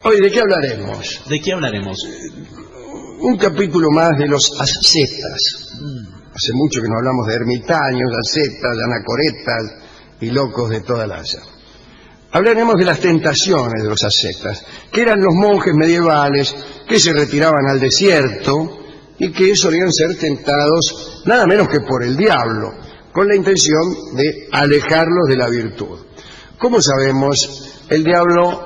Hoy, ¿de qué hablaremos? ¿De qué hablaremos? Un capítulo más de los ascetas. Hace mucho que no hablamos de ermitaños, ascetas, anacoretas y locos de toda la haya. Hablaremos de las tentaciones de los ascetas, que eran los monjes medievales que se retiraban al desierto y que solían ser tentados nada menos que por el diablo, con la intención de alejarlos de la virtud. Como sabemos, el diablo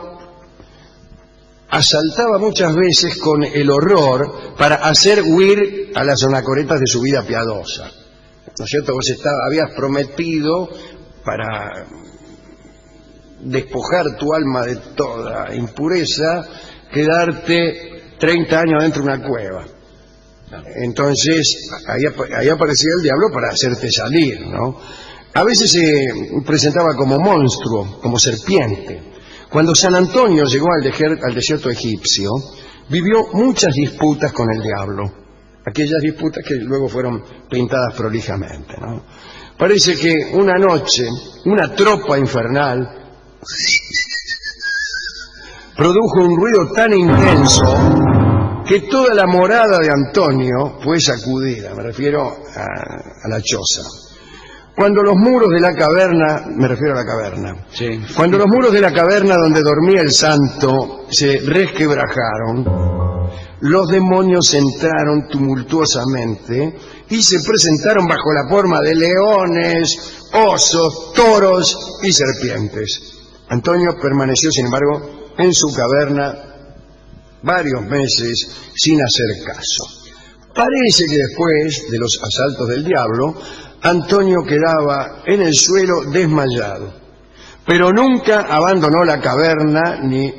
asaltaba muchas veces con el horror para hacer huir a las anacoretas de su vida piadosa. ¿No es cierto? Vos habías prometido, para despojar tu alma de toda impureza, quedarte 30 años dentro de una cueva. Entonces, ahí aparecía el diablo para hacerte salir, ¿no? A veces se presentaba como monstruo, como serpiente. Cuando San Antonio llegó al desierto egipcio, vivió muchas disputas con el diablo. Aquellas disputas que luego fueron pintadas prolijamente, ¿no? Parece que una noche, una tropa infernal produjo un ruido tan intenso que toda la morada de Antonio fue sacudida. Me refiero a la choza. Cuando los muros de la caverna, me refiero a la caverna, Sí. Cuando los muros de la caverna donde dormía el santo se resquebrajaron, los demonios entraron tumultuosamente y se presentaron bajo la forma de leones, osos, toros y serpientes. Antonio permaneció, sin embargo, en su caverna varios meses sin hacer caso. Parece que después de los asaltos del diablo, Antonio quedaba en el suelo desmayado, pero nunca abandonó la caverna, ni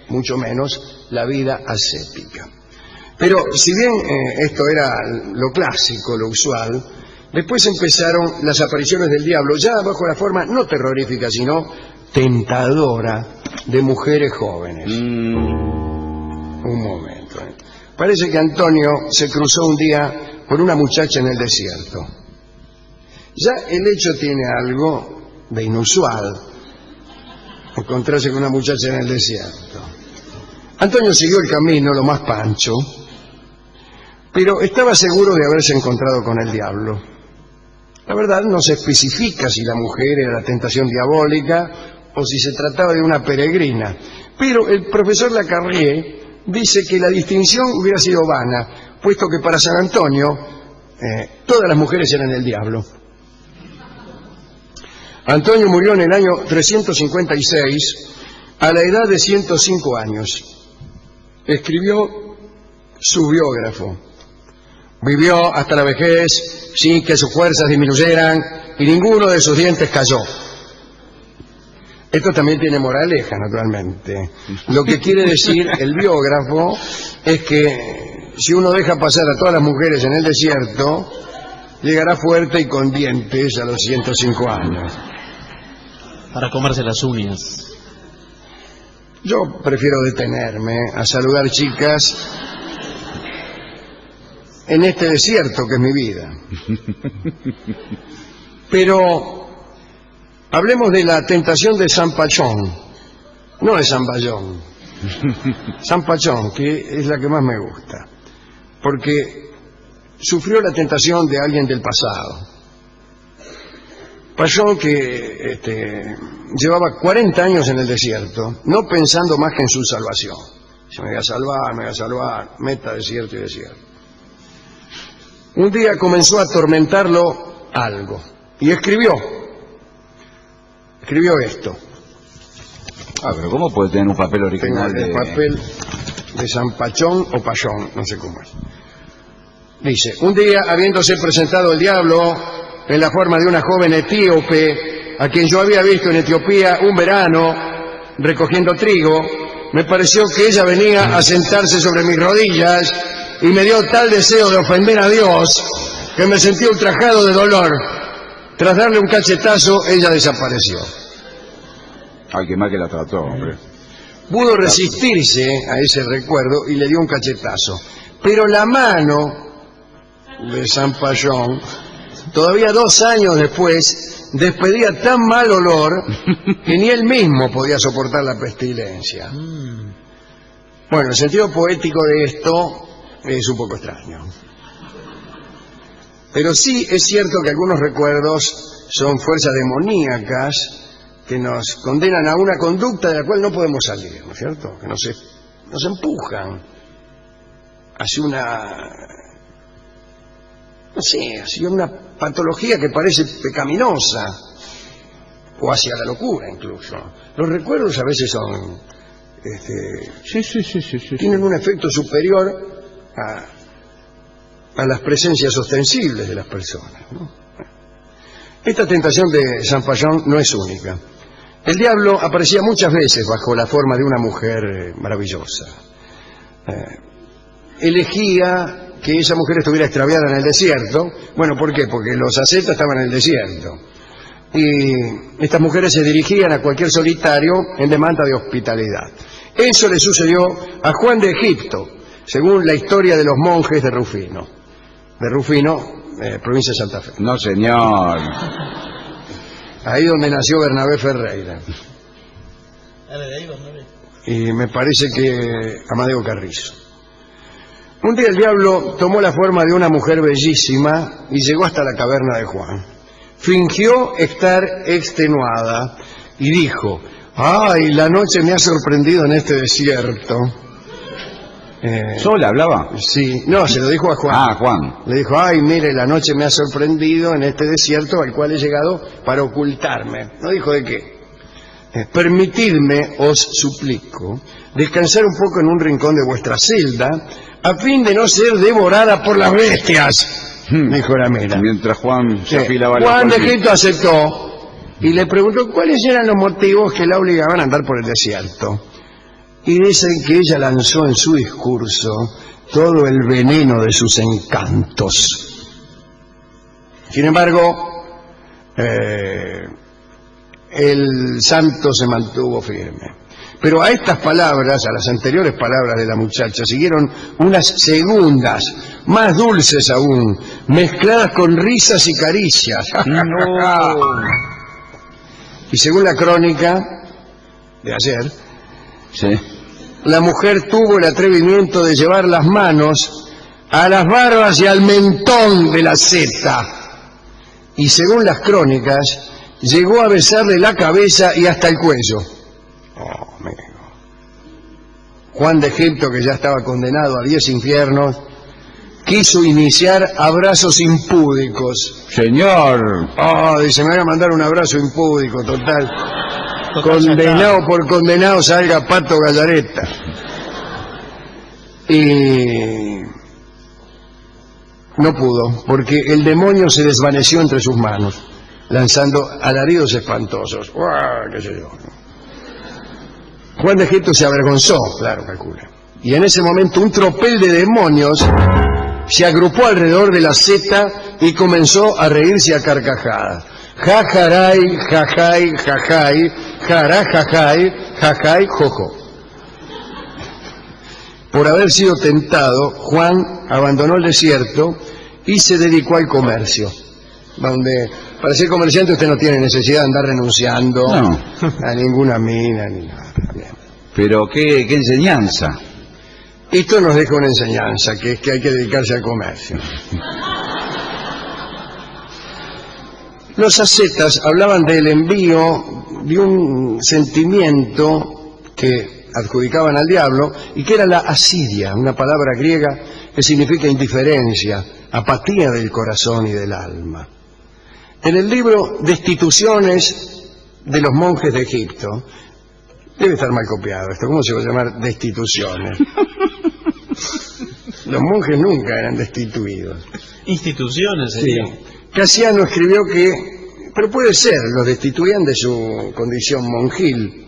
mucho menos la vida ascética. Pero si bien esto era lo clásico, lo usual, después empezaron las apariciones del diablo, ya bajo la forma no terrorífica, sino tentadora de mujeres jóvenes. Un momento. Parece que Antonio se cruzó un día con una muchacha en el desierto. Ya el hecho tiene algo de inusual, encontrarse con una muchacha en el desierto. Antonio siguió el camino, lo más pancho, pero estaba seguro de haberse encontrado con el diablo. La verdad no se especifica si la mujer era la tentación diabólica o si se trataba de una peregrina, pero el profesor Lacarrié dice que la distinción hubiera sido vana, puesto que para San Antonio todas las mujeres eran el diablo. Antonio murió en el año 356 a la edad de 105 años. Escribió su biógrafo. Vivió hasta la vejez sin que sus fuerzas disminuyeran y ninguno de sus dientes cayó. Esto también tiene moraleja, naturalmente. Lo que quiere decir el biógrafo es que si uno deja pasar a todas las mujeres en el desierto, llegará fuerte y con dientes a los 105 años. Para comerse las uñas. Yo prefiero detenerme a saludar chicas en este desierto que es mi vida. Pero hablemos de la tentación de San Pachón, no de San Bayón. San Pachón, que es la que más me gusta, porque sufrió la tentación de alguien del pasado. Pachón, que llevaba 40 años en el desierto, no pensando más que en su salvación. Se me voy a salvar, meta desierto y desierto. Un día comenzó a atormentarlo algo y escribió esto. Pero ¿cómo puede tener un papel original? Tengo el papel de San Pachón o Pachón, no sé cómo es. Dice: un día, habiéndose presentado el diablo en la forma de una joven etíope, a quien yo había visto en Etiopía un verano recogiendo trigo, me pareció que ella venía a sentarse sobre mis rodillas y me dio tal deseo de ofender a Dios que me sentí ultrajado de dolor. Tras darle un cachetazo, ella desapareció. Ay, qué mal que la trató, hombre. Pudo resistirse a ese recuerdo y le dio un cachetazo. Pero la mano de San Pachón, todavía 2 años después, despedía tan mal olor que ni él mismo podía soportar la pestilencia. Bueno, el sentido poético de esto es un poco extraño. Pero sí es cierto que algunos recuerdos son fuerzas demoníacas que nos condenan a una conducta de la cual no podemos salir, ¿no es cierto? Que nos empujan hacia una, no sé, hacia una patología que parece pecaminosa o hacia la locura incluso. Los recuerdos a veces son, tienen un efecto superior a las presencias ostensibles de las personas, ¿no? Esta tentación de Saint Payon no es única. El diablo aparecía muchas veces bajo la forma de una mujer maravillosa. Elegía que esa mujer estuviera extraviada en el desierto. Bueno, ¿por qué? Porque los ascetas estaban en el desierto. Y estas mujeres se dirigían a cualquier solitario en demanda de hospitalidad. Eso le sucedió a Juan de Egipto, según la historia de los monjes de Rufino. De Rufino, provincia de Santa Fe. No, señor. Ahí donde nació Bernabé Ferreira. Y me parece que Amadeo Carrizo. Un día el diablo tomó la forma de una mujer bellísima y llegó hasta la caverna de Juan. Fingió estar extenuada y dijo: ¡ay, la noche me ha sorprendido en este desierto! ¿Sola hablaba? Sí, no, se lo dijo a Juan. Ah, Juan. Le dijo: ¡ay, mire, la noche me ha sorprendido en este desierto al cual he llegado para ocultarme! No dijo de qué. Permitidme, os suplico, descansar un poco en un rincón de vuestra celda a fin de no ser devorada por las bestias, dijo la mera. Mientras Juan se afilaba la Juan de Egipto aceptó y le preguntó cuáles eran los motivos que la obligaban a andar por el desierto. Y dicen que ella lanzó en su discurso todo el veneno de sus encantos. Sin embargo, el santo se mantuvo firme. Pero a estas palabras, a las anteriores palabras de la muchacha, siguieron unas segundas, más dulces aún, mezcladas con risas y caricias. No. Y según la crónica de ayer, Sí. la mujer tuvo el atrevimiento de llevar las manos a las barbas y al mentón de la asceta. Y según las crónicas, llegó a besarle la cabeza y hasta el cuello. Oh, amigo. Juan de Egipto, que ya estaba condenado a 10 infiernos, quiso iniciar abrazos impúdicos. Señor. Oh, dice, me van a mandar un abrazo impúdico, total. Condenado por condenado salga Pato Gallareta. Y no pudo, porque el demonio se desvaneció entre sus manos, lanzando alaridos espantosos. ¡Uah! ¿Qué sé yo? Juan de Egipto se avergonzó, claro, calcula. Y en ese momento un tropel de demonios se agrupó alrededor de la asceta y comenzó a reírse a carcajadas. Jajaray, jajay, jajay, jarajajay, jajay, jojo. Por haber sido tentado, Juan abandonó el desierto y se dedicó al comercio, donde para ser comerciante usted no tiene necesidad de andar renunciando a ninguna mina ni nada. Bien. Pero qué enseñanza. Esto nos deja una enseñanza, que es que hay que dedicarse al comercio. Los ascetas hablaban del envío de un sentimiento que adjudicaban al diablo y que era la asidia, una palabra griega que significa indiferencia, apatía del corazón y del alma. En el libro Destituciones de los monjes de Egipto, debe estar mal copiado esto, ¿cómo se va a llamar destituciones? Los monjes nunca eran destituidos. Instituciones, Sí. sería. Casiano escribió que, pero puede ser, los destituían de su condición monjil.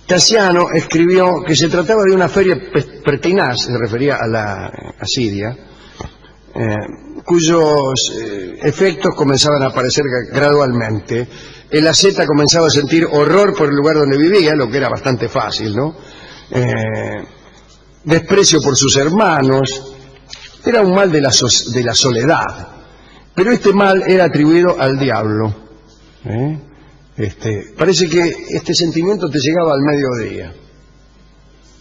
Casiano escribió que se trataba de una feria pertinaz, se refería a la asidia, cuyos efectos comenzaban a aparecer gradualmente. El asceta comenzaba a sentir horror por el lugar donde vivía, lo que era bastante fácil, ¿no? Desprecio por sus hermanos, era un mal de la soledad, pero este mal era atribuido al diablo. Parece que este sentimiento te llegaba al mediodía.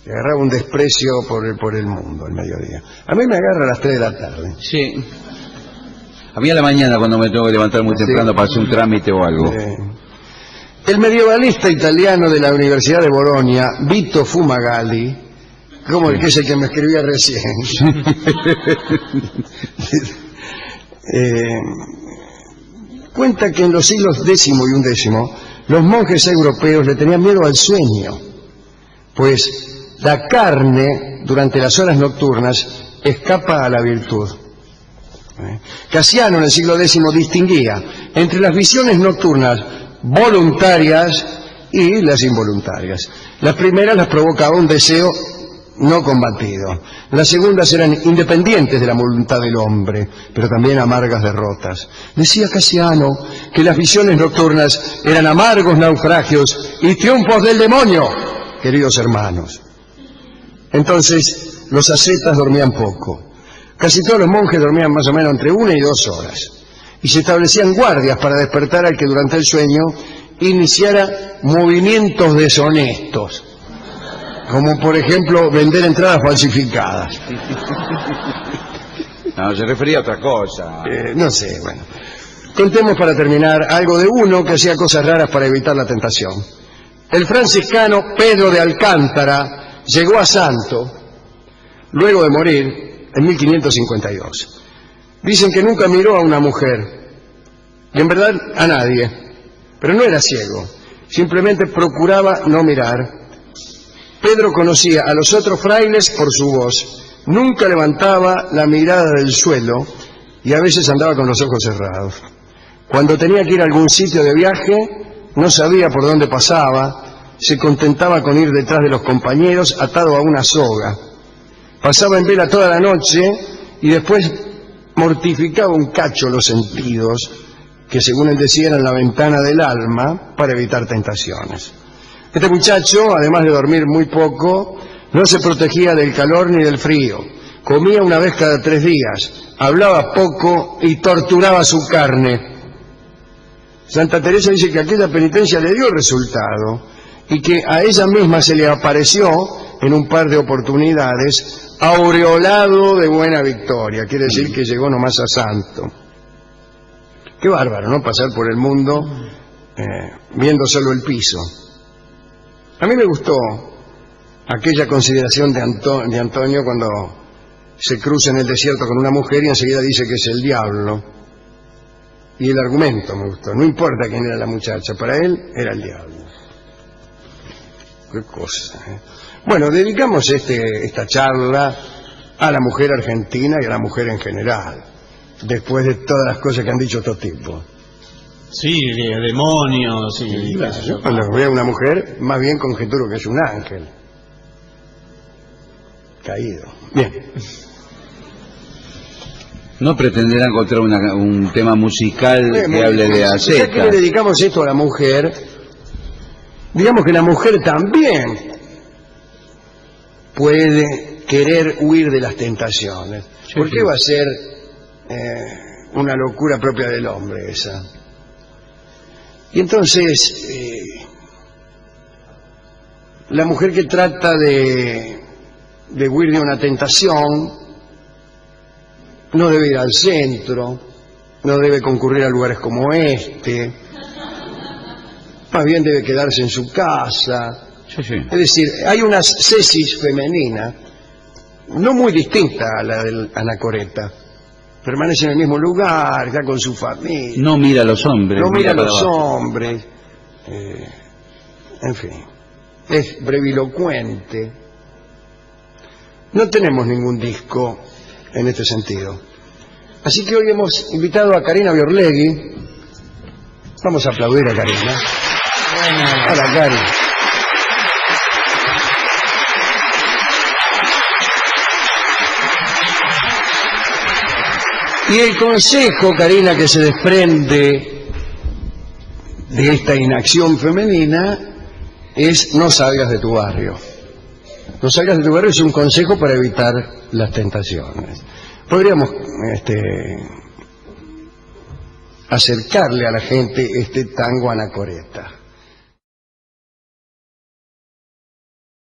que agarraba un desprecio por el mundo al mediodía. A mí me agarra a las 3 de la tarde. Sí. A mí a la mañana cuando me tengo que levantar muy temprano para hacer un trámite o algo. El medievalista italiano de la Universidad de Bolonia, Vito Fumagalli, como el que es el que me escribía recién, cuenta que en los siglos X y XI los monjes europeos le tenían miedo al sueño, pues la carne durante las horas nocturnas escapa a la virtud. Casiano en el siglo X distinguía entre las visiones nocturnas voluntarias y las involuntarias. Las primeras las provocaba un deseo no combatido. Las segundas eran independientes de la voluntad del hombre, pero también amargas derrotas. Decía Casiano que las visiones nocturnas eran amargos naufragios y triunfos del demonio, queridos hermanos. Entonces, los ascetas dormían poco. Casi todos los monjes dormían más o menos entre 1 y 2 horas. Y se establecían guardias para despertar al que durante el sueño iniciara movimientos deshonestos, como por ejemplo vender entradas falsificadas. No, se refería a otra cosa. No sé, bueno. Contemos para terminar algo de uno que hacía cosas raras para evitar la tentación. El franciscano Pedro de Alcántara llegó a santo luego de morir en 1552. Dicen que nunca miró a una mujer, y en verdad a nadie, pero no era ciego, simplemente procuraba no mirar. Pedro conocía a los otros frailes por su voz, nunca levantaba la mirada del suelo y a veces andaba con los ojos cerrados. Cuando tenía que ir a algún sitio de viaje, no sabía por dónde pasaba, se contentaba con ir detrás de los compañeros atado a una soga. Pasaba en vela toda la noche y después mortificaba un cacho los sentidos, que según él decía eran la ventana del alma, para evitar tentaciones. Este muchacho, además de dormir muy poco, no se protegía del calor ni del frío, comía una vez cada 3 días, hablaba poco y torturaba su carne. Santa Teresa dice que aquella penitencia le dio resultado y que a ella misma se le apareció en un par de oportunidades aureolado de buena victoria, quiere decir que llegó nomás a santo. Qué bárbaro, ¿no? Pasar por el mundo viendo solo el piso. A mí me gustó aquella consideración de Antonio cuando se cruza en el desierto con una mujer y enseguida dice que es el diablo. Y el argumento me gustó, no importa quién era la muchacha, para él era el diablo. Qué cosa, ¿eh? Bueno, dedicamos esta charla a la mujer argentina y a la mujer en general, después de todas las cosas que han dicho estos tipos. Sí, demonios y... Claro, yo cuando veo a una mujer, más bien conjeturo que es un ángel caído. Bien. No pretenderá encontrar un tema musical que hable de ascetas. Ya que le dedicamos esto a la mujer, digamos que la mujer también puede querer huir de las tentaciones. Sí, ¿por qué va a ser una locura propia del hombre esa? Y entonces, la mujer que trata de huir de una tentación no debe ir al centro, no debe concurrir a lugares como este, más bien debe quedarse en su casa. Sí, sí. Es decir, hay una ascesis femenina no muy distinta a la del anacoreta. Permanece en el mismo lugar, está con su familia. No mira a los hombres. No mira a los hombres. En fin, es brevilocuente. No tenemos ningún disco en este sentido. Así que hoy hemos invitado a Karina Biorlegui. Vamos a aplaudir a Karina. Hola, Cari. Y el consejo, Karina, que se desprende de esta inacción femenina es: no salgas de tu barrio. No salgas de tu barrio es un consejo para evitar las tentaciones. Podríamos acercarle a la gente este tango anacoreta.